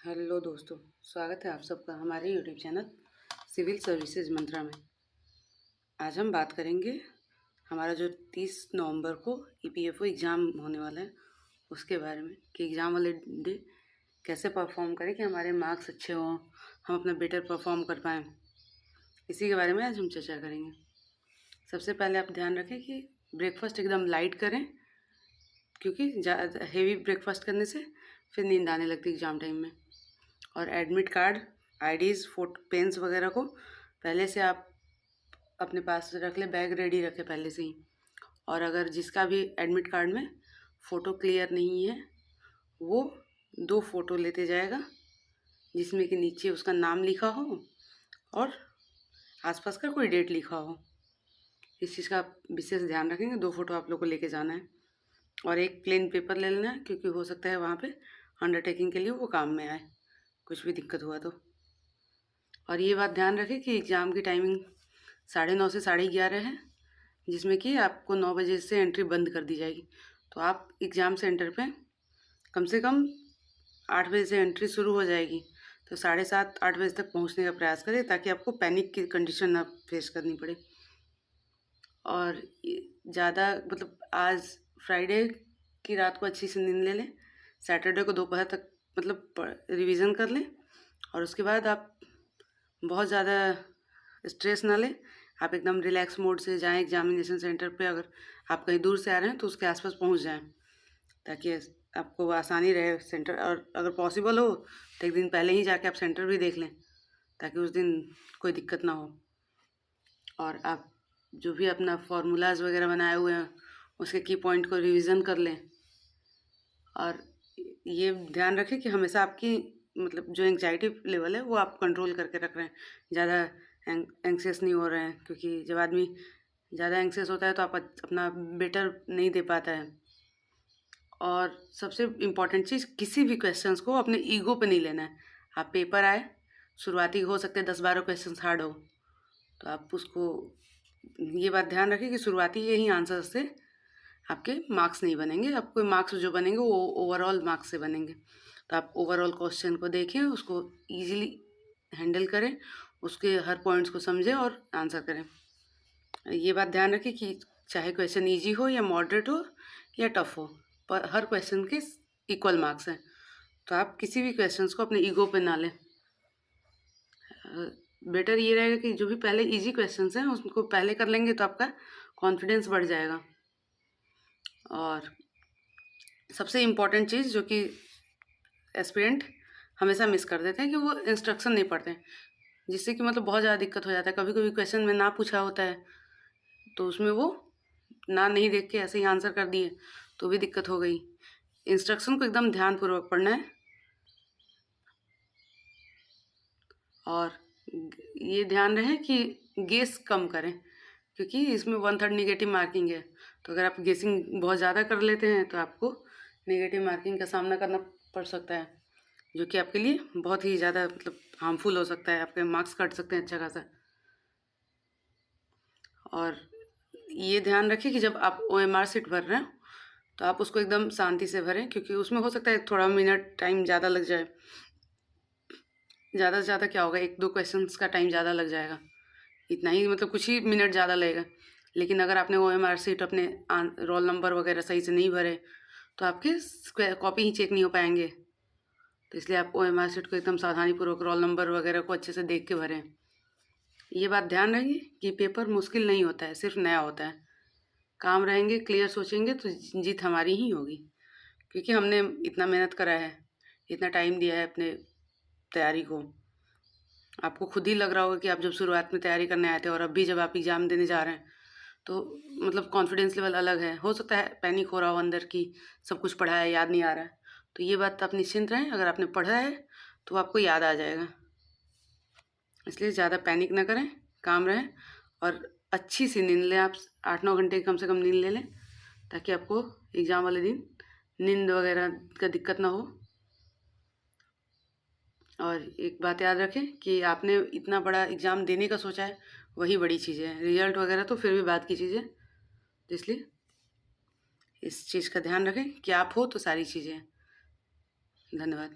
Hello दोस्तों, स्वागत है आप सबका हमारे यूट्यूब चैनल सिविल सर्विसेज मंत्रा में। आज हम बात करेंगे हमारा जो 30 नवंबर को ईपीएफओ एग्ज़ाम होने वाला है उसके बारे में कि एग्ज़ाम वाले डे कैसे परफॉर्म करें कि हमारे मार्क्स अच्छे हों, हम अपना बेटर परफॉर्म कर पाएँ। इसी के बारे में आज हम चर्चा करेंगे। सबसे पहले आप ध्यान रखें कि ब्रेकफास्ट एकदम लाइट करें, क्योंकि ज़्यादा हेवी ब्रेकफास्ट करने से फिर नींद आने लगती है एग्ज़ाम टाइम में। और admit card, IDs, photo, pens वगैरह को पहले से आप अपने पास रख लें, बैग रेडी रखें पहले से ही। और अगर जिसका भी एडमिट कार्ड में फ़ोटो क्लियर नहीं है वो 2 फ़ोटो लेते जाएगा जिसमें कि नीचे उसका नाम लिखा हो और आसपास का कोई डेट लिखा हो। इस चीज़ का आप विशेष ध्यान रखेंगे। 2 फ़ोटो आप लोग को लेके जाना है और एक प्लेन पेपर ले लेना है, क्योंकि हो सकता है वहाँ पे अंडरटेकिंग के लिए वो काम में आए, कुछ भी दिक्कत हुआ तो। और ये बात ध्यान रखें कि एग्ज़ाम की टाइमिंग 9:30 से 11:30 है, जिसमें कि आपको 9 बजे से एंट्री बंद कर दी जाएगी। तो आप एग्ज़ाम सेंटर पे कम से कम 8 बजे से एंट्री शुरू हो जाएगी, तो 7:30-8 बजे तक पहुंचने का प्रयास करें, ताकि आपको पैनिक की कंडीशन ना फेस करनी पड़े। और ज़्यादा आज फ्राइडे की रात को अच्छी से नींद ले लें, सैटरडे को दोपहर तक रिवीज़न कर लें, और उसके बाद आप बहुत ज़्यादा स्ट्रेस ना लें। आप एकदम रिलैक्स मोड से जाएं एग्जामिनेशन सेंटर पे। अगर आप कहीं दूर से आ रहे हैं तो उसके आसपास पहुंच जाएं, ताकि आपको आसानी रहे सेंटर। और अगर पॉसिबल हो तो एक दिन पहले ही जाके आप सेंटर भी देख लें, ताकि उस दिन कोई दिक्कत ना हो। और आप जो भी अपना फार्मूलाज वगैरह बनाए हुए हैं उसके की पॉइंट को रिवीज़न कर लें। और ये ध्यान रखें कि हमेशा आपकी जो एंग्जाइटी लेवल है वो आप कंट्रोल करके रख रहे हैं, ज़्यादा एंक्सियस नहीं हो रहे हैं, क्योंकि जब आदमी ज़्यादा एंक्सियस होता है तो आप अपना बेटर नहीं दे पाता है। और सबसे इम्पॉर्टेंट चीज़, किसी भी क्वेश्चंस को अपने ईगो पे नहीं लेना है। आप पेपर आए, शुरुआती हो सकते हैं 10-12 क्वेश्चंस हार्ड हो, तो आप उसको ये बात ध्यान रखें कि शुरुआती यही आंसर से आपके मार्क्स नहीं बनेंगे। आपके मार्क्स जो बनेंगे वो ओवरऑल मार्क्स से बनेंगे। तो आप ओवरऑल क्वेश्चन को देखें, उसको ईजिली हैंडल करें, उसके हर पॉइंट्स को समझें और आंसर करें। ये बात ध्यान रखें कि चाहे क्वेश्चन ईजी हो या मॉडरेट हो या टफ हो, पर हर क्वेश्चन के इक्वल मार्क्स हैं। तो आप किसी भी क्वेश्चंस को अपने ईगो पे ना लें। बेटर ये रहेगा कि जो भी पहले इजी क्वेश्चंस हैं उसको पहले कर लेंगे तो आपका कॉन्फिडेंस बढ़ जाएगा। और सबसे इम्पॉर्टेंट चीज़ जो कि एस्पिरेंट हमेशा मिस कर देते हैं कि वो इंस्ट्रक्शन नहीं पढ़ते हैं, जिससे कि बहुत ज़्यादा दिक्कत हो जाता है। कभी कभी क्वेश्चन में ना पूछा होता है तो उसमें वो ना नहीं देख के ऐसे ही आंसर कर दिए, तो भी दिक्कत हो गई। इंस्ट्रक्शन को एकदम ध्यानपूर्वक पढ़ना है। और ये ध्यान रहे कि गेस कम करें, क्योंकि इसमें 1/3 नेगेटिव मार्किंग है। तो अगर आप गेसिंग बहुत ज़्यादा कर लेते हैं तो आपको नेगेटिव मार्किंग का सामना करना पड़ सकता है, जो कि आपके लिए बहुत ही ज़्यादा हार्मफुल हो सकता है। आपके मार्क्स कट सकते हैं अच्छा खासा। और ये ध्यान रखिए कि जब आप OMR शीट भर रहे हो तो आप उसको एकदम शांति से भरें, क्योंकि उसमें हो सकता है थोड़ा मिनट टाइम ज़्यादा लग जाए। ज़्यादा से ज़्यादा क्या होगा, 1-2 क्वेश्चंस का टाइम ज़्यादा लग जाएगा, इतना ही, कुछ ही मिनट ज़्यादा लगेगा। लेकिन अगर आपने OMR शीट अपने रोल नंबर वगैरह सही से नहीं भरे तो आपके कॉपी ही चेक नहीं हो पाएंगे। तो इसलिए आप OMR शीट को एकदम सावधानीपूर्वक रोल नंबर वगैरह को अच्छे से देख के भरें। ये बात ध्यान रखिए कि पेपर मुश्किल नहीं होता है, सिर्फ नया होता है। काम रहेंगे, क्लियर सोचेंगे तो जीत हमारी ही होगी, क्योंकि हमने इतना मेहनत करा है, इतना टाइम दिया है अपने तैयारी को। आपको खुद ही लग रहा होगा कि आप जब शुरुआत में तैयारी करने आए थे और अभी जब आप एग्ज़ाम देने जा रहे हैं तो कॉन्फिडेंस लेवल अलग है। हो सकता है पैनिक हो रहा हो अंदर की, सब कुछ पढ़ा है याद नहीं आ रहा है, तो ये बात आप निश्चिंत रहें। अगर आपने पढ़ा है तो आपको याद आ जाएगा, इसलिए ज़्यादा पैनिक ना करें, काम रहें और अच्छी सी नींद लें। आप 8-9 घंटे कम से कम नींद ले लें, ताकि आपको एग्ज़ाम वाले दिन नींद वगैरह का दिक्कत ना हो। और एक बात याद रखें कि आपने इतना बड़ा एग्ज़ाम देने का सोचा है, वही बड़ी चीज़ है। रिजल्ट वगैरह तो फिर भी बात की चीज़ है, तो इसलिए इस चीज़ का ध्यान रखें कि आप हो तो सारी चीज़ें हैं। धन्यवाद।